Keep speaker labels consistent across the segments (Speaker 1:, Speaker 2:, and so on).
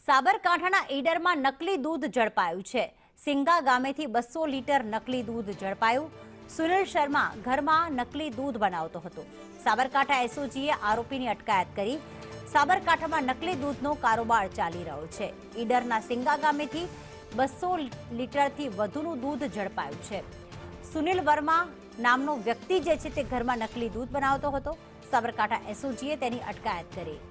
Speaker 1: સાબરકાંઠાના ઈડરમાં નકલી દૂધ ઝડપાયું છે। સિંગા ગામેથી 200 લીટર નકલી દૂધ ઝડપાયું। સુનિલ શર્મા ઘરમાં નકલી દૂધ બનાવતો હતો। સાબરકાંઠા એસઓજીએ આરોપીની અટકાયત કરી। સાબરકાંઠામાં નકલી દૂધનો કારોબાર ચાલી રહ્યો છે। ઈડરના સિંગા ગામેથી 200 લીટરથી વધુનું દૂધ ઝડપાયું છે। સુનિલ વર્મા નામનો વ્યક્તિ જે છે તે ઘરમાં નકલી દૂધ બનાવતો હતો। સાબરકાંઠા એસઓજીએ તેની અટકાયત કરી।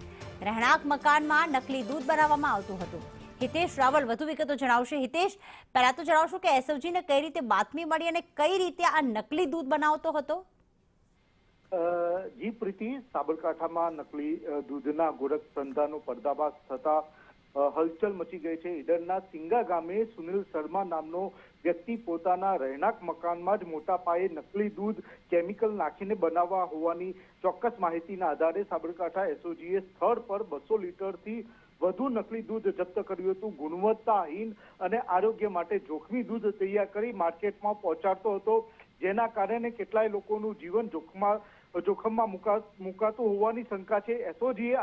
Speaker 1: રહેણાંક મકાનમાં નકલી દૂધ બનાવવામાં આવતું હતું। હિતેશ રાવલ વધુ વિગતો જણાવશે। હિતેશ, પહેલા તો જણાવશો કે એસઓજીને કઈ રીતે બાતમી મળી અને કઈ રીતે આ નકલી દૂધ બનાવતો હતો?
Speaker 2: જી પ્રીતિ, સાબરકાંઠામાં નકલી દૂધના ગોરખ ધંધાનો પર્દાફાશ થતા હલચલ મચી ગઈ છે। ઈડરના સિંગા ગામે સુનિલ શર્મા નામનો વ્યક્તિ પોતાના રહેણાંક મકાનમાં જ મોટા પાયે નકલી દૂધ કેમિકલ નાખીને બનાવવા હોવાની ચોક્કસ માહિતીના આધારે સાબરકાંઠા એસઓજીએ સ્થળ પર 200 લીટરથી વધુ નકલી દૂધ જપ્ત કર્યું હતું। ગુણવત્તાહીન અને આરોગ્ય માટે જોખમી દૂધ તૈયાર કરી માર્કેટમાં પહોંચાડતો હતો, જેના કારણે કેટલાય લોકોનું જીવન જોખમમાં મુકાતું હોવાની શંકા છે। એસઓજીએ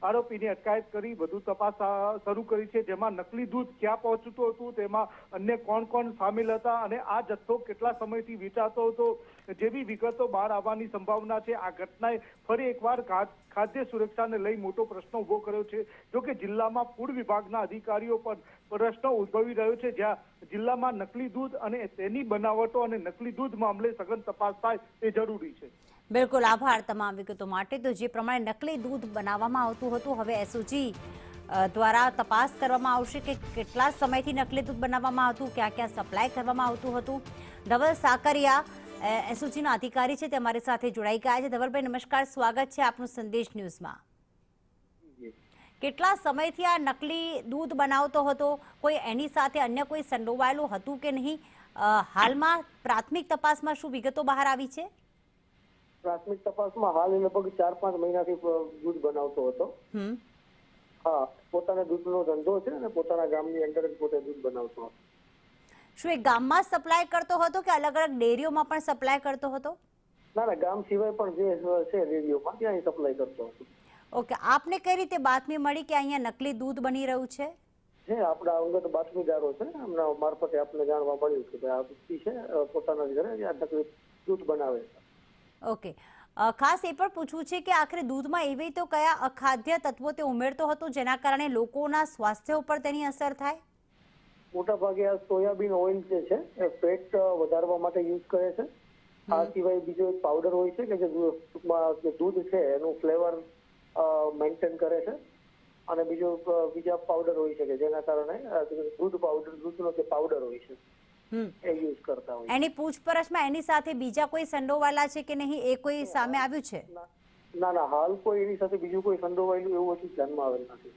Speaker 2: આરોપીની અટકાયત કરી વધુ તપાસ શરૂ કરી છે, જેમાં નકલી દૂધ ક્યાં પહોંચતું હતું, તેમાં અન્ય કોણ કોણ સામેલ હતા અને આ જથ્થો કેટલા સમયથી વેચાતો હતો જેવી વિગતો બહાર આવવાની સંભાવના છે। આ ઘટનાએ ફરી એકવાર ખાદ્ય સુરક્ષાને લઈ મોટો પ્રશ્ન ઉભો કર્યો છે। જોકે જિલ્લામાં ફૂડ વિભાગના અધિકારીઓ પર પ્રશ્ન ઉદ્ભવી રહ્યો છે, જ્યાં જિલ્લામાં નકલી દૂધ અને તેની બનાવટો અને નકલી દૂધ મામલે સઘન તપાસ થાય તે જરૂરી છે।
Speaker 1: બિલકુલ, આભાર તમામ વિગતો માટે। તો જે પ્રમાણે નકલી દૂધ બનાવવામાં આવતું હતું, હવે એસઓજી દ્વારા તપાસ કરવામાં આવશે કે કેટલા સમયથી નકલી દૂધ બનાવવામાં આવતું, ક્યાં ક્યાં સપ્લાય કરવામાં આવતું હતું। ધવલ સાકરિયા એસઓજીના અધિકારી છે, તે અમારી સાથે જોડાઈ ગયા છે। ધવલભાઈ, નમસ્કાર, સ્વાગત છે આપનું સંદેશ ન્યૂઝમાં। કેટલા સમયથી આ નકલી દૂધ બનાવતો હતો? કોઈ એની સાથે અન્ય કોઈ સંડોવાયેલું હતું કે નહીં? હાલમાં પ્રાથમિક તપાસમાં શું વિગતો બહાર આવી છે?
Speaker 3: પ્રાથમિક તપાસમાં હાલ લગભગ 4-5 મહિનાથી દૂધ બનાવતો હતો। હા, પોતાના દૂધનો ધંધો છે અને પોતાના ગામની અંદર જ પોતે દૂધ બનાવતો હતો।
Speaker 1: શું એ ગામમાં સપ્લાય કરતો હતો કે અલગ અલગ ડેરીઓમાં પણ સપ્લાય કરતો હતો?
Speaker 3: ના, ગામ સિવાય પણ જે છે ડેરીઓમાં ત્યાં સપ્લાય કરતો હતો।
Speaker 1: ઓકે, આપને કઈ રીતે બાતમી મળી કે અહીંયા નકલી દૂધ બની રહ્યું છે?
Speaker 3: આપણા અંગત બાતમીદારો છે, એમના મારફતે આપને જાણવા મળ્યું છે કે આ વ્યક્તિ છે પોતાના ઘરે નકલી દૂધ બનાવે છે।
Speaker 1: ઓકે, ખાસ એ પણ પૂછવું છે કે આખરે દૂધમાં એવી તો કયા અખાદ્ય તત્વો તે ઉમેરતો હતો જેના કારણે લોકોના સ્વાસ્થ્ય ઉપર તેની અસર થાય?
Speaker 3: મોટા ભાગે આ સોયાબીન ઓઇલ જે છે એ ફેટ વધારવા માટે યુઝ કરે છે। આ સિવાય બીજો એક પાવડર હોય છે કે જે ટૂંકમાં જે દૂધ છે એનું ફ્લેવર મેન્ટેન કરે છે, અને બીજા પાવડર હોય છે કે જેના કારણે દૂધનો જે પાવડર હોય છે એ યુઝ કરતા હોય।
Speaker 1: એની પૂછપરછમાં એની સાથે બીજા કોઈ સંડોવાયેલા છે કે નહીં, એ કોઈ સામે આવ્યું છે?
Speaker 3: ના, હાલ કોઈ એની સાથે બીજું કોઈ સંડોવાયેલું એવું હજુ ધ્યાનમાં આવેલ નથી।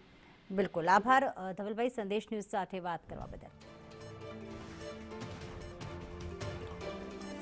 Speaker 1: બિલકુલ, આભાર ધવલભાઈ, સંદેશ ન્યૂઝ સાથે વાત કરવા બદલ।